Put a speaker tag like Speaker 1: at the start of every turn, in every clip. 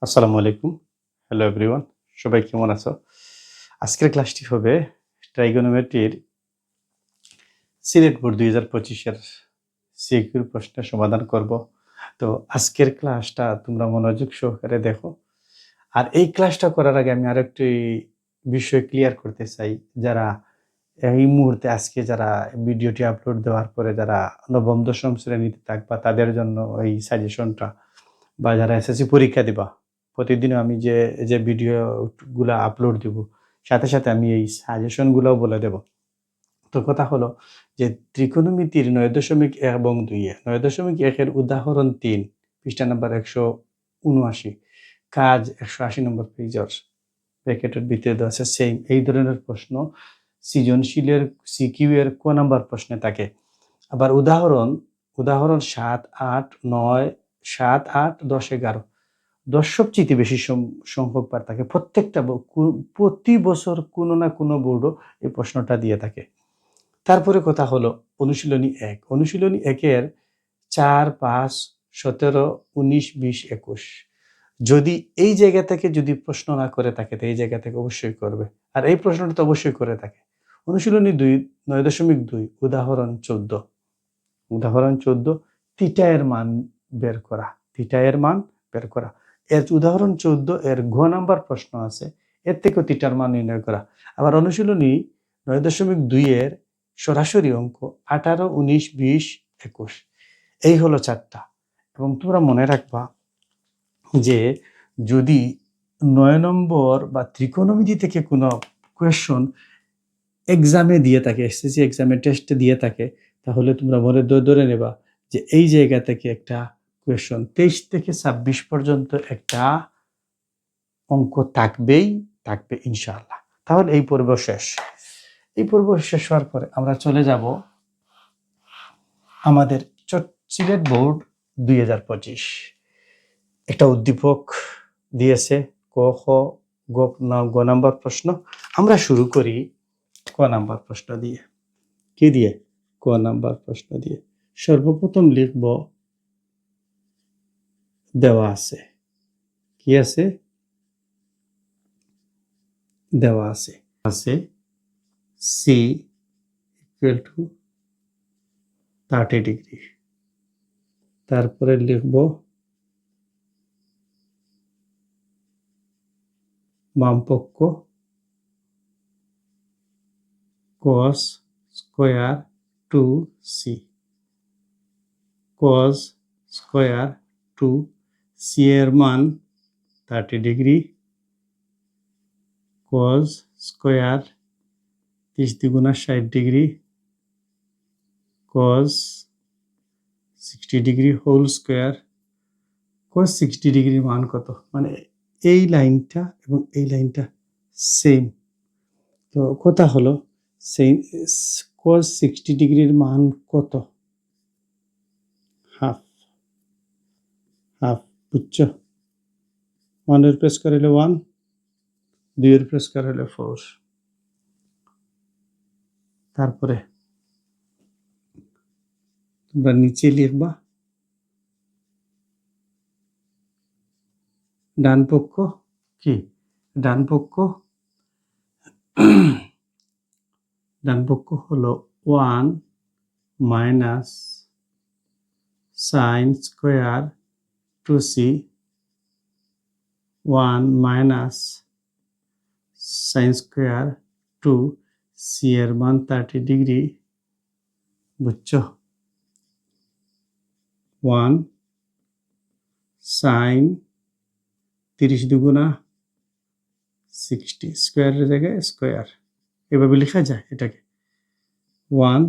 Speaker 1: আসসালামু আলাইকুম। Hello everyone. সবাই কেমন আছো? আজকের ক্লাসটি হবে ট্রাইগোনোমেট্রির সিলেট বোর্ড ২০২৫ এর সিকিউর প্রশ্নের সমাধান করব। তো আজকের ক্লাসটা তোমরা মনোযোগ সহকারে দেখো। আর এই ক্লাসটা করার আগে আমি আরেকটি বিষয় ক্লিয়ার করতে চাই। যারা এই মুহূর্তে আজকে যারা ভিডিওটি আপলোড দেওয়ার পরে যারা নবম, দশম শ্রেণীতে থাকবা তাদের জন্য এই সাজেশনটা বা যারা এসএসসি পরীক্ষা দিবা, প্রতিদিনও আমি যে ভিডিওগুলা আপলোড দিব, সাথে, সাথে আমি এই সাজেশনগুলাও বলে দেব। তো কথা হলো যে ত্রিকোণমিতির ৯.১ এবং ২ এ ৯.১ এর উদাহরণ ৩ পৃষ্ঠা নাম্বার ১৭৯ কাজ ১৮০ নম্বর পেজের ব্র্যাকেটের ভিতরে দেওয়া আছে সেইম এই ধরনের প্রশ্ন সৃজনশীলের সিকিউ এর ক নাম্বার প্রশ্নে থাকে। আবার উদাহরণ ৭, ৮, ৯, ৭, ৮, ১০, ১১ ১০ সবচাইতে বেশি সংখ্যক বার থাকে। প্রত্যেকটা প্রতি বছর কোনো না কোনো বোর্ডও এই প্রশ্নটা দিয়ে থাকে। তারপরে কথা হলো অনুশীলনী ১। অনুশীলনী ১ এর ৪, ৫, ১৭, ১৯, ২০, ২১ যদি এই জায়গা থেকে যদি প্রশ্ন না করে থাকে তো এই জায়গা থেকে অবশ্যই করবে। আর এই প্রশ্নটা তো অবশ্যই করে থাকে। অনুশীলনী ২ ৯.২ উদাহরণ ১৪। উদাহরণ ১৪ থিটা এর মান বের করা। থিটা এর মান বের করা। এর উদাহরণ ১৪ এর ঘ নাম্বার প্রশ্ন আছে। এর থেকেও থিটার মান নির্ণয় করা। আবার অনুশীলনী ৯.২ এর সরাসরি অঙ্ক ১৮, ১৯, ২০, ২১ এই হলো ৪টা। এবং তোমরা মনে রাখবা যে যদি ৯ নম্বর বা ত্রিকোণমিতি থেকে কোনো কোয়েশ্চন এক্সামে দিয়ে থাকে, এসএসসি এক্সামে টেস্টে দিয়ে থাকে, তাহলে তোমরা মনে ধরে নেবা যে এই জায়গা থেকে একটা কোয়েশ্চন ২৩ থেকে ২৬ পর্যন্ত একটা অঙ্ক থাকবে ইনশাআল্লাহ। তাহলে এই পর্ব শেষ। এই পর্ব শেষ হওয়ার পরে আমরা চলে যাব আমাদের সিলেট বোর্ড ২০২৫ একটা উদ্দীপক দিয়েছে ক, খ, গ নাম্বার প্রশ্ন। আমরা শুরু করি ক নাম্বার প্রশ্ন দিয়ে। কি দিয়ে? ক নাম্বার প্রশ্ন দিয়ে। সর্বপ্রথম লিখব দেওয়া আছে। কি আছে? দেওয়া আছে সি ইকুয়াল টু 30 ডিগ্রি। তারপরে লিখব বামপক্ষ cos square 2c। cos square 2c এর মান 30 ডিগ্রি। cos স্কয়ার 30 দ্বিগুণা 60 degree. cos 60 degree whole square. cos 60 ডিগ্রির মান কত? মানে এই লাইনটা এবং এই লাইনটা সেম। তো কথা হলো সেই cos 60 ডিগ্রির মান কত? হাফ। বুঝছো? 1 এর প্রেস করে হলে 1, 2 এর প্রেস করে হলে 4। তারপরে তোমরা নিচে লিখবা ডান পক্ষ কি? ডান পক্ষ হলো 1 minus sine square 2c, 1 minus sine square 2c এর মান 30 ডিগ্রি। বুঝছো? 1 সাইন 30 দুগুণা 60 স্কয়ারের জায়গায় স্কয়ার এভাবে লেখা যায় এটাকে। 1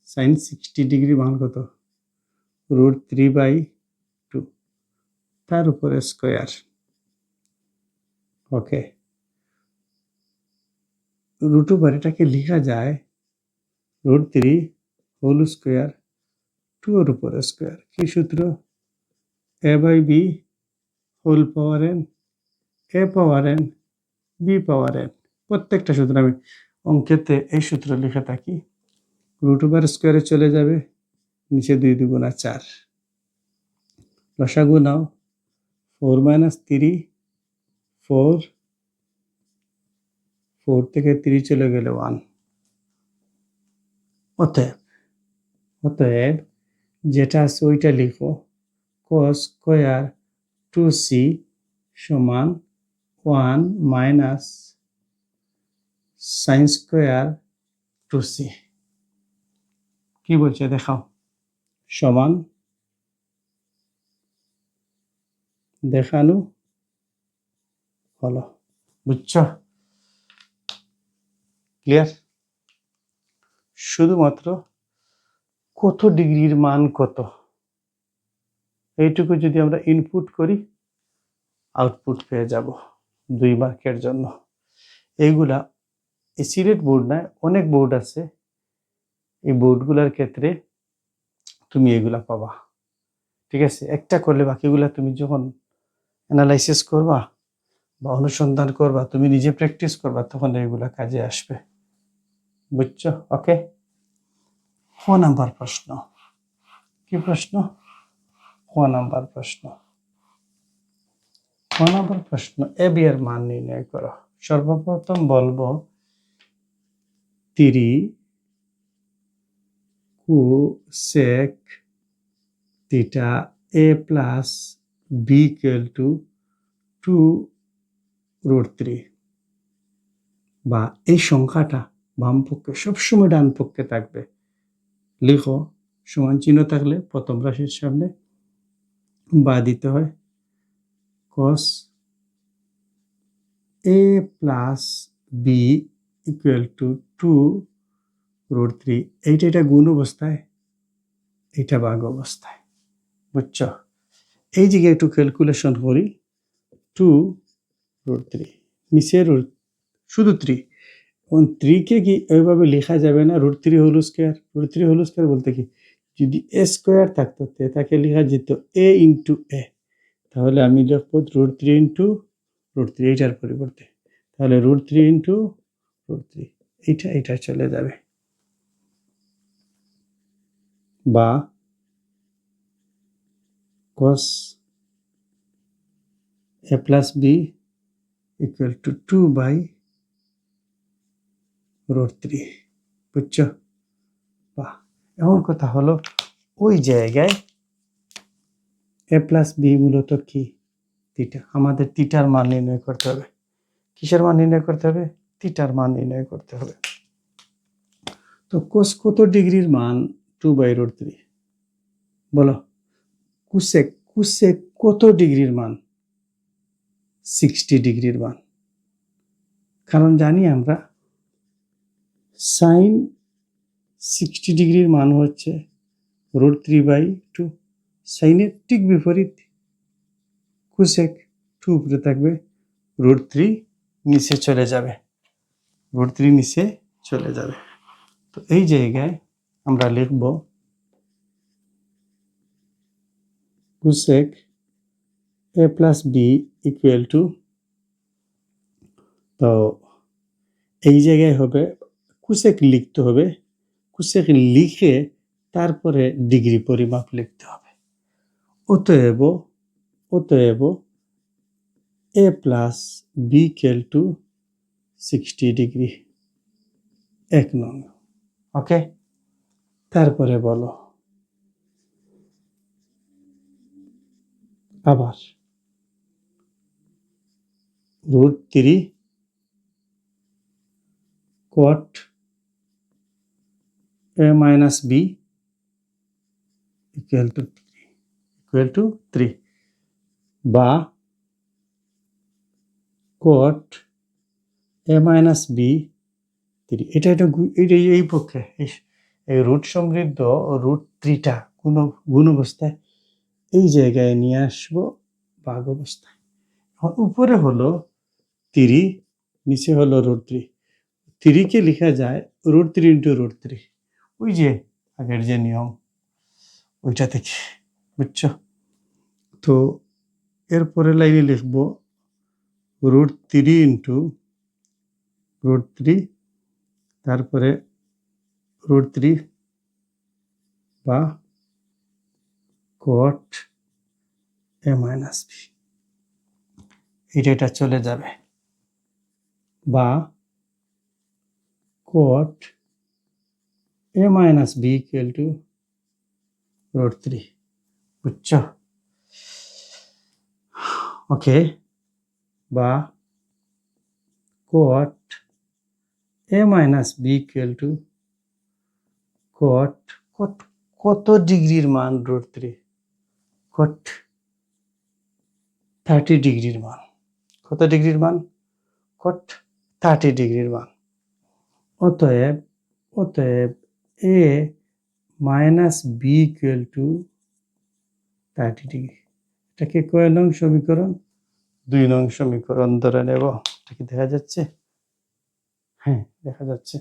Speaker 1: সাইন 60 ডিগ্রি মান কত? √3/2 তার উপরে স্কয়ার। ওকে, রুট ওভার এটাকে লেখা যায় √3 হোল স্কয়ার 2 এর উপরে স্কয়ার। কি সূত্র? a/b whole power n, a power n, b power n। প্রত্যেকটা সূত্র আমি অঙ্কেতে এই সূত্র লিখে থাকি। রুট ওভার স্কয়ারে চলে যাবে, নিচে 2 দুগুণা 4। লসাগু নাও 4 - 3 4 4 থেকে 3 চলে গেলে 1। অতএব যেটা আছে ওইটা লিখো, cos স্কয়ার 2c সমান 1 মাইনাস sin স্কয়ার 2c। কি বলছে দেখাও, সমান দেখানো হলো। বুঝছো? ক্লিয়ার? শুধুমাত্র কত ডিগ্রির মান কত, এইটুকু যদি আমরা ইনপুট করি আউটপুট পেয়ে যাব 2 মার্কের জন্য। এইগুলা এই সিলেট বোর্ড নয়, অনেক বোর্ড আছে, এই বোর্ডগুলোর ক্ষেত্রে তুমি এগুলা পাবা। ঠিক আছে? একটা করলে বাকিগুলা তুমি যখন অ্যানালাইসিস করবা বা অনুসন্ধান করবা, তুমি নিজে প্র্যাকটিস করবা, তখন এগুলা কাজে আসবে। বুঝছো? ওকে। 4 নাম্বার প্রশ্ন। কি প্রশ্ন? 4 নাম্বার প্রশ্ন। 4 নাম্বার প্রশ্ন, এ বি এর মান নির্ণয় করো। সর্বপ্রথম বলবো 3 cosec theta a plus b equal to 2 root 3, বা এই সংখ্যাটা বাম পক্ষে সবসময় ডান পক্ষে থাকবে। লিখো, সমান চিহ্ন থাকলে প্রথম রাশির সামনে বা দিতে হয়। cos a plus b equal to 2 root 3, এটা গুণ অবস্থায়, এটা ভাগ অবস্থায়। বুঝছো? এই জায়গায় একটু ক্যালকুলেশন করি। 2 root 3 নিচে শুধু 3, এখন 3 কে কি এইভাবে লেখা যাবে না? √3 হোল স্কয়ার। √3 হোল স্কয়ার বলতে কি, যদি a স্কয়ার থাকতো তাকে লেখা যেত a ইন্টু a, তাহলে আমি লিখব √3 ইন্টু √3 এইটার পরিবর্তে, তাহলে √3 ইন্টু √3 এটা চলে যাবে। বা cos a plus b equal to 2 by √3। বুঝছো? বাহ। এখন কথা হলো, ওই জায়গায় a plus b মূলত কি? থিটা। আমাদের থিটার মান নির্ণয় করতে হবে। কিসের মান নির্ণয় করতে হবে? থিটার মান নির্ণয় করতে হবে। তো cos কত ডিগ্রির মান 2 by √3? বলো। cosec কত ডিগ্রির মান? 60 ডিগ্রির মান। কারণ জানি আমরা sin 60 ডিগ্রির মান হচ্ছে √3/2। সাইনের ঠিক বিপরীত cosec 2 উপরে থাকবে, √3 নিচে চলে যাবে, √3 নিচে চলে যাবে। তো এই জায়গায় আমরা লিখব cosec a plus b equal to, তো এই জায়গায় হবে cosec লিখতে হবে, cosec লিখে তারপরে ডিগ্রি পরিমাপ লিখতে হবে। অতএব a plus b equal to 60 degree, 1 নং। ওকে। তারপরে বলো আবার √3 cot a minus b equal to 3, বা cot a minus b 3। এটা এই পক্ষে এই রুট সমৃদ্ধ √3টা গুণ অবস্থায় এই জায়গায় নিয়ে আসবো ভাগ অবস্থায়। উপরে হলো 3, নিচে হলো √3। 3 কে লেখা যায় √3 ইন্টু √3, ওই যে আগের যে নিয়ম ওইটা থেকে। বুঝছো? তো এরপরে লাইনে লিখব √3 ইন্টু √3, তারপরে √3 বা cot a minus b। এটা চলে যাবে, বা cot a minus b equal to √3। বুঝছো? ওকে, বা cot a minus b equal to cot কত ডিগ্রির মান √3? cot 30 ডিগ্রির মান। কত ডিগ্রির মান? cot 30 ডিগ্রির মান। অতএব a minus b equal to 30 degree. এটাকে কয় নং সমীকরণ? 2 নং সমীকরণ ধরে নেব। এটা কি দেখা যাচ্ছে? হ্যাঁ, দেখা যাচ্ছে।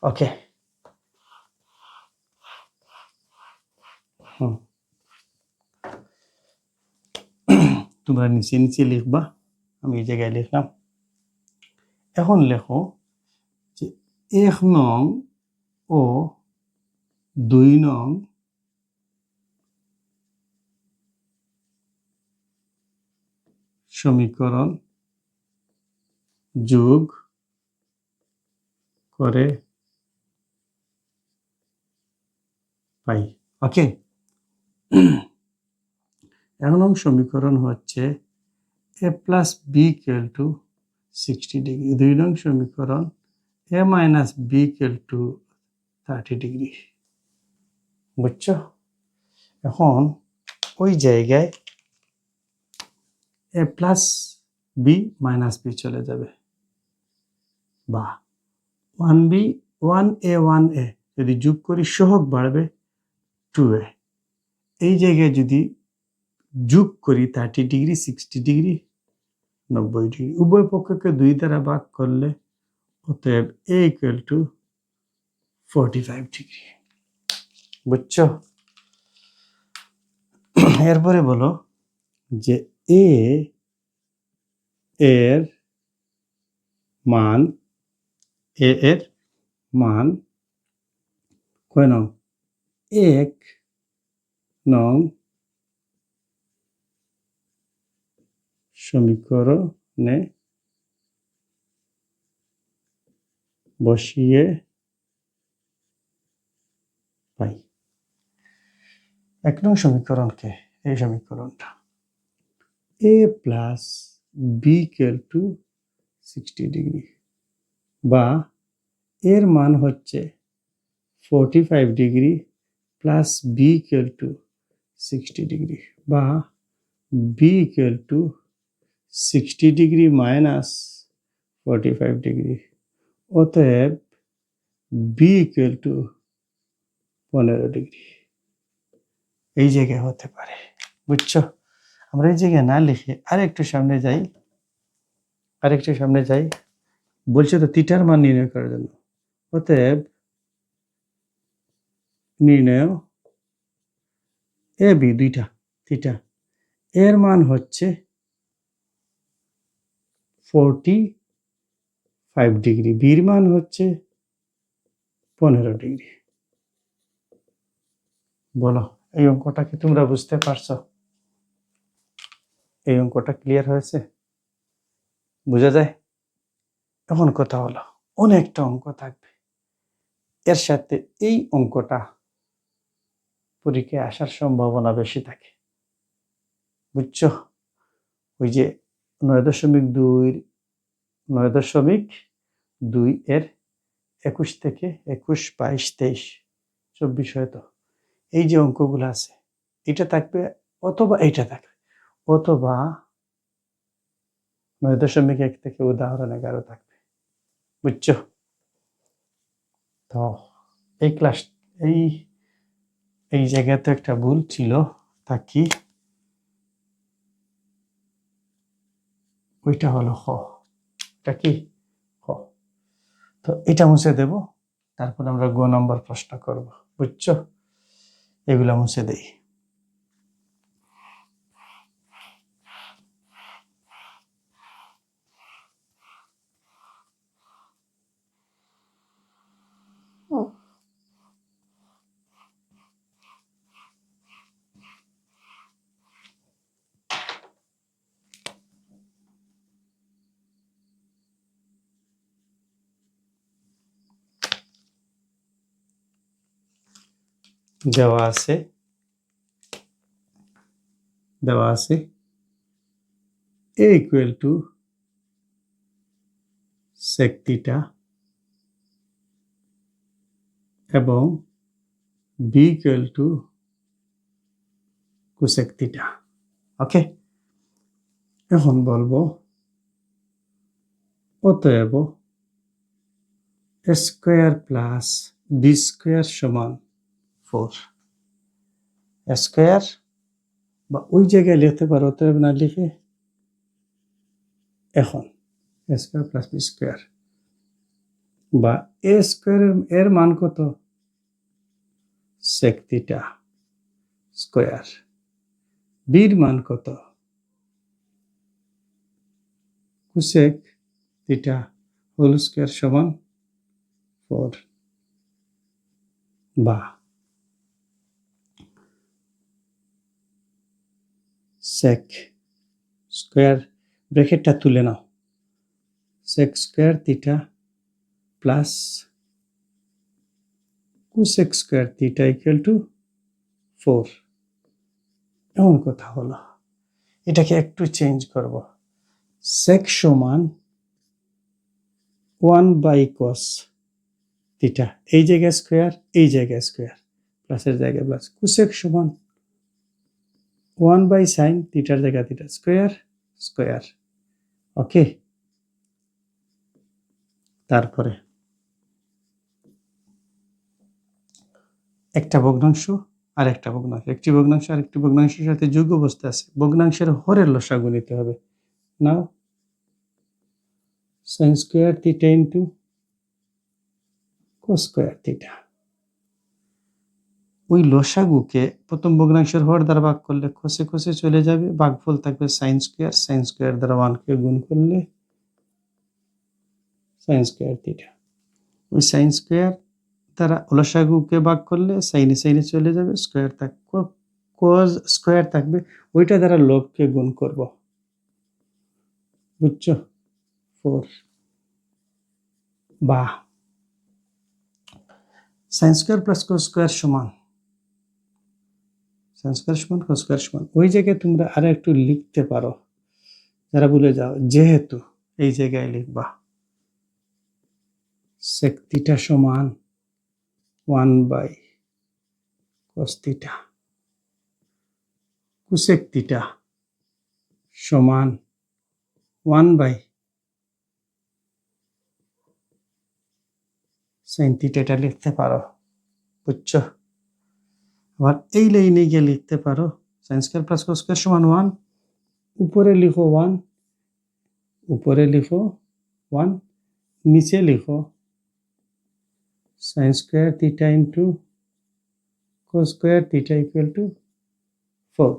Speaker 1: ওকে, তোমরা নিচে লিখবা, আমি এই জায়গায় লিখলাম। এখন লেখো যে 1 নং ও 2 নং সমীকরণ যোগ করে পাই। ওকে, 1 নং সমীকরণ হচ্ছে a plus b equal to 60 degree. 2 নং সমীকরণ a minus b equal to 30 degree. বুঝছো? এখন ওই জায়গায় a plus b minus b চলে যাবে, বা 1b 1a 1a যদি যোগ করি সহগ বাড়বে 2a। এই জায়গায় যদি যোগ করি 30 ডিগ্রি 60 ডিগ্রি 90 ডিগ্রি, উভয় পক্ষকে 2 দ্বারা ভাগ করলে অতএব a equal to 45 ডিগ্রি। বুঝছো? এরপরে বলো যে a এর মান কয় নং? 1 নং সমীকরণে বসিয়ে পাই। 1 নং সমীকরণকে, এই সমীকরণটা a plus b equal to 60 degree, বা এর মান হচ্ছে 45 degree plus b equal to 60 degree, বা b equal to 60 degree minus 45 degree. অতএব b equal to 15 ডিগ্রি। এই জায়গায় হতে পারে। বুঝছো? আমরা এই জায়গায় না লিখে আরেকটু সামনে যাই। বলছে তো থিটার মান নির্ণয় করার জন্য। অতএব নির্ণয় এ বি দুইটা থিটা, এর মান হচ্ছে 45 ডিগ্রি, বির মান হচ্ছে 15 ডিগ্রি। বলো, এই অঙ্কটা কি তোমরা বুঝতে পারছো? এই অঙ্কটা ক্লিয়ার হয়েছে? বোঝা যায়? এখন কথা হলো, অনেকটা অঙ্ক থাকবে, এর সাথে এই অঙ্কটা পরীক্ষায় আসার সম্ভাবনা বেশি থাকে। বুঝছো? ওই যে 9.2 9.2 এর 21 থেকে 21 22 23 24 হয়তো এই যে অঙ্কগুলো আছে এটা থাকবে, অথবা এইটা থাকবে, অথবা 9.1 থেকে উদাহরণ 11 থাকবে। বুঝছো? তো এই ক্লাস এই জায়গাতে একটা ভুল ছিল, তা কি? ওইটা হলো খ। এটা কি? খ। তো এটা মুছে দেব, তারপর আমরা গ নম্বর প্রশ্ন করব। বুঝছো? এগুলা মুছে দেই। দেওয়া আছে a equal to sec theta এবং b equal to cosec theta. ওকে, এখন বলবো অতএব a square plus b square সমান 4। a স্কয়ার বা ওই জায়গায় লিখতে পারো, অতএব না লিখে এখন a square plus b square বা a স্কয়ার এর মান কত, sec theta স্কয়ার, b এর মান কত, cosec theta হোল স্কয়ার সমান 4 বা sec স্কয়ার ব্র্যাকেটটা তুলে নাও, sec square theta plus cosec square theta equal to 4। এমন কথা হলো, এটাকে একটু চেঞ্জ করব, sec সমান 1/cos theta, এই জায়গায় স্কয়ার, এই জায়গায় স্কয়ার, প্লাসের জায়গায় প্লাস, cosec সমান 1/sin থিটার জায়গায় থিটা স্কয়ার স্কয়ার। ওকে, তারপরে একটা ভগ্নাংশ আর একটা ভগ্নাংশ, একটি ভগ্নাংশ আর একটি ভগ্নাংশের সাথে যোগ অবস্থা আছে, ভগ্নাংশের হরের লসাগু নিতে হবে। নাও sin square theta into cos square theta, ওই লসাগুকে প্রথম ভগ্নাংশের হর দ্বারা ভাগ করলে কোসে কোসে চলে যাবে, ভাগফল থাকবে sin স্কয়ার দ্বারা 1 কে গুণ করলে sin স্কয়ার থিটা, ওই sin স্কয়ার দ্বারা লসাগুকে ভাগ করলে সাইনে সাইনে চলে যাবে, স্কয়ার থাকবে, cos স্কয়ার থাকবে, ওইটা দ্বারা লবকে গুণ করব, বুঝছো, 4 বা sin square plus cos square সমান sin স্কয়ার সমান cos স্কয়ার সমান, ওই জায়গায় তোমরা আরো একটু লিখতে পারো, যারা ভুলে যাও, যেহেতু এই জায়গায় লিখবা sec থিটা সমান 1/cos থিটা, cosec থিটা সমান 1/sin থিটা, এটা লিখতে পারো, বুঝছো। আবার এই লাইনে গিয়ে লিখতে পারো sin square plus cos square সমান 1, উপরে লিখো 1, উপরে লিখো 1, নিচে লিখো sin square theta into cos square theta equal to 4,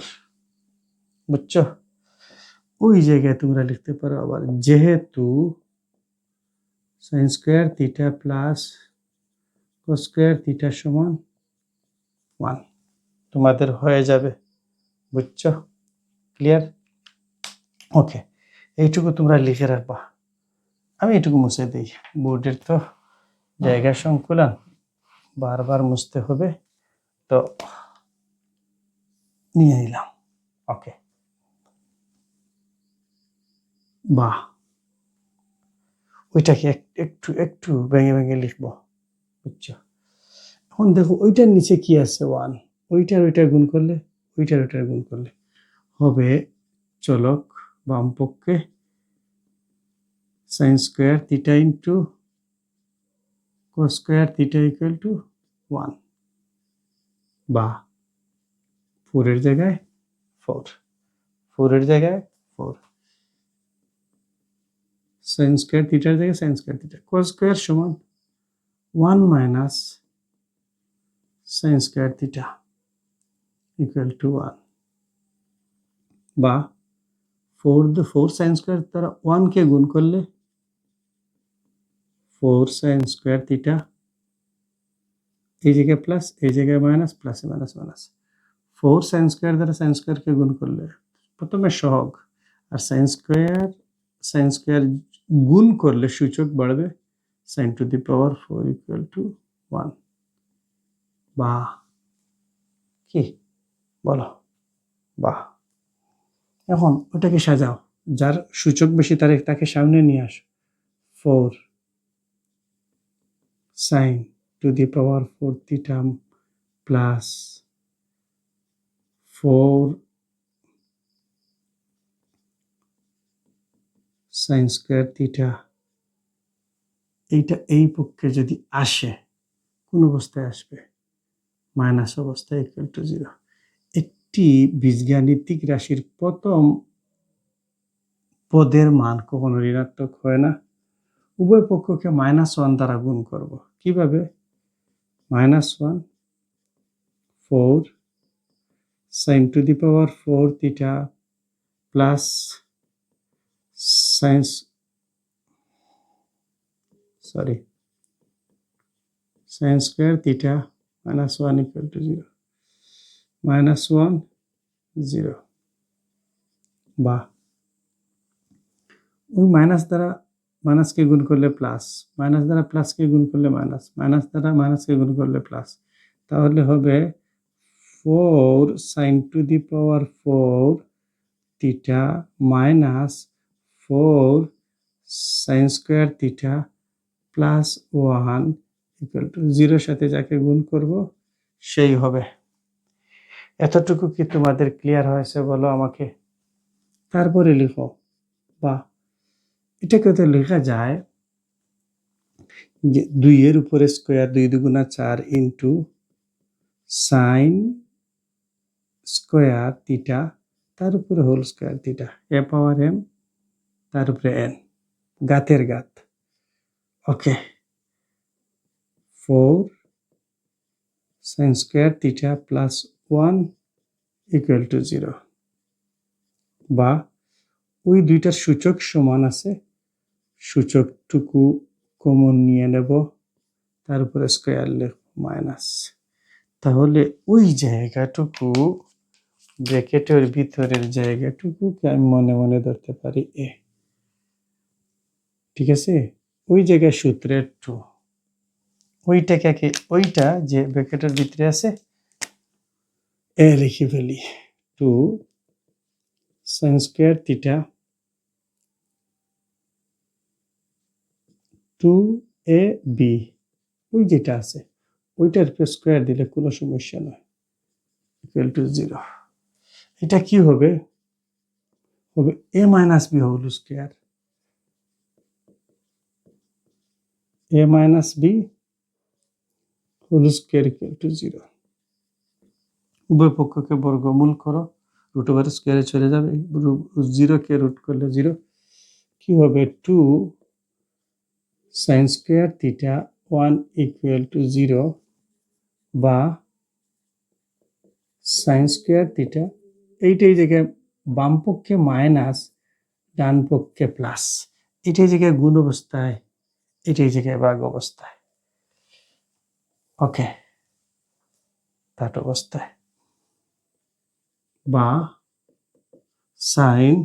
Speaker 1: বুঝছো। ওই জায়গায় তোমরা লিখতে পারো আবার, যেহেতু sin square theta plus cos square theta সমান 1, তোমাদের হয়ে যাবে, বুঝছো, ক্লিয়ার। ওকে, এইটুকু তোমরা লিখে রাখবা, আমি এইটুকু মুছে দিই, বোর্ডের তো জায়গা সংকুলন বারবার মুছতে হবে, তো নিয়ে নিলাম। ওকে, বাহ, ওইটাকে একটু একটু ভেঙে ভেঙে লিখবো, বুঝছো। এখন দেখো ওইটার নিচে কি আছে, 1, ওইটার গুণ করলে, ওইটার গুণ করলে হবে চলক বাম পক্ষে sin square theta into cos square theta equal to 1 বা 4 এর জায়গায় 4, 4 এর জায়গায় 4, sin স্কয়ার থিটার জায়গায় sin square theta, cos square সমান 1 minus sin square theta equal to 1 বা 4 sin স্কয়ার দ্বারা 1 কে গুণ করলে 4 sin স্কয়ার থিটা, এই জায়গায় প্লাস, এই জায়গায় মাইনাস, প্লাসে মাইনাস মাইনাস, 4 sin স্কয়ার দ্বারা sin স্কয়ারকে গুণ করলে প্রথমে সহগ, আর sin স্কয়ার গুণ করলে সূচক বাড়বে, sin to the power 4 equal to 1 বা কি বলো? বাহ, এখন ওটাকে সাজাও, যার সূচক বেশি তাকে সামনে নিয়ে আসো। 4 sin to the power 4 theta plus 4 sin square theta, এইটা এই পক্ষে যদি আসে, কোন অবস্থায় আসবে? মাইনাস অবস্থায় ইকুয়াল টু 0। একটি বীজগাণিতিক রাশির প্রথম পদের মান কখনো ঋণাত্মক হয় না। উভয় পক্ষকে -1 দ্বারা গুণ করব। কিভাবে? -1 4 sin to the power 4 theta plus sin square theta minus 1 equal to 0, -1 0। বা ওই মাইনাস দ্বারা মাইনাসকে গুণ করলে প্লাস, মাইনাস দ্বারা প্লাসকে গুণ করলে মাইনাস, মাইনাস দ্বারা মাইনাসকে গুণ করলে প্লাস, তাহলে হবে 4 sin to the power 4 theta minus 4 sin square theta plus 1 equal to 0 সাথে যাকে গুণ করব সেই হবে। এতটুকু কি তোমাদের ক্লিয়ার হয়েছে বলো আমাকে? তারপরে লিখো, বা এটাকে তো লেখা যায় যে 2 এর উপরে স্কোয়ার, 2 দুগুণা 4 ইন্টু সাইন স্কোয়ার থিটা, তার উপরে হোল স্কোয়ার থিটা, এ পাওয়ার এম, তার উপরে এন, গাতের গাত। ওকে, 4 sine square theta plus 1 equal to 0। বা ওই দুইটার সূচক সমান আছে, সূচকটুকু কমন নিয়ে নেব, তার উপরে স্কোয়ার লিখব মাইনাস, তাহলে ওই জায়গাটুকু ব্র্যাকেটের ভিতরের জায়গাটুকুকে আমি মনে মনে ধরতে পারি এ। ঠিক আছে, ওই জায়গায় সূত্রের 2, ওইটাকে ওইটা যে ব্র্যাকেটের ভিতরে আছে এ লিখে ফেলি, 2 sin square theta 2ab, ওই যেটা আছে ওইটার উপর স্কোয়ার দিলে কোনো সমস্যা নয়, ইকুয়াল টু 0। এটা কি হবে? হবে a minus b whole square, a minus b whole square equal to 0। উভয় পক্ষকে বর্গমূল করো, রুট ওভার স্কোয়ারে চলে যাবে, 0 কে রুট করলে 0, কি হবে? 2 sin square theta 1 equal to 0, বা sin square theta, এইটাই জায়গায় বাম পক্ষে মাইনাস, ডান পক্ষে প্লাস, এটাই জায়গায় গুণ অবস্থায়, এটাই জায়গায় ভাগ অবস্থায়। ওকে, that অবস্থায়, বা সাইন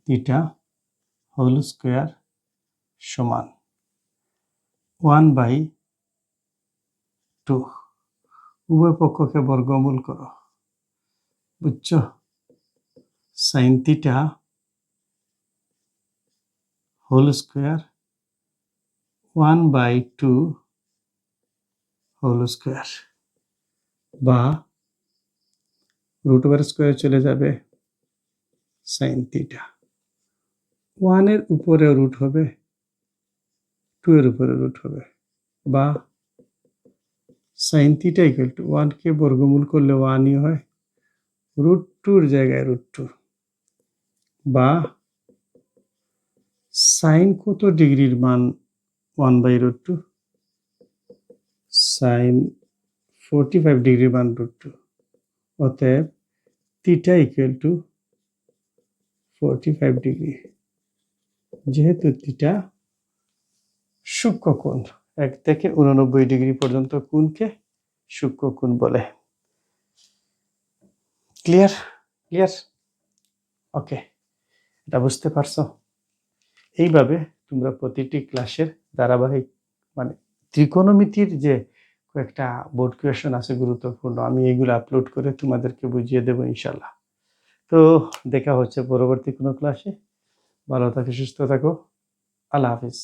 Speaker 1: থিটা হোল স্কোয়ার সমান 1/2, উভয় পক্ষকে বর্গমূল করো, বুঝছো? Sine theta whole square 1/2 whole square, বা রুট ওভার স্কোয়ারে চলে যাবে সাইন থিটা, 1 এর উপরে রুট হবে, 2 এর উপরে রুট হবে, বা সাইন থিটা ইকুয়াল টু 1 কে বর্গমূল করলে 1ই হয়, রুট 2 এর জায়গায় রুট 2, বা সাইন কত ডিগ্রির মান 1/√2, সাইন 45 ডিগ্রির মান √2, অতএব থিটা ইকুয়াল টু 45 ডিগ্রি। যেহেতু থিটা সূক্ষ্ম কোণ, 1 থেকে 89 ডিগ্রি পর্যন্ত কোণকে সূক্ষ্ম কোণ বলে। ক্লিয়ার? ওকে, এটা বুঝতে পারছো? এইভাবে তোমরা প্রতিটি ক্লাসের ধারাবাহিক মানে ত্রিকোণমিতির যে কয়েকটা বোর্ড কোয়েশন আছে গুরুত্বপূর্ণ, আমি এগুলো আপলোড করে তোমাদেরকে বুঝিয়ে দেবো ইনশাল্লাহ। তো দেখা হচ্ছে পরবর্তী কোনো ক্লাসে। ভালো থাকো, সুস্থ থাকো। আল্লাহ হাফিজ।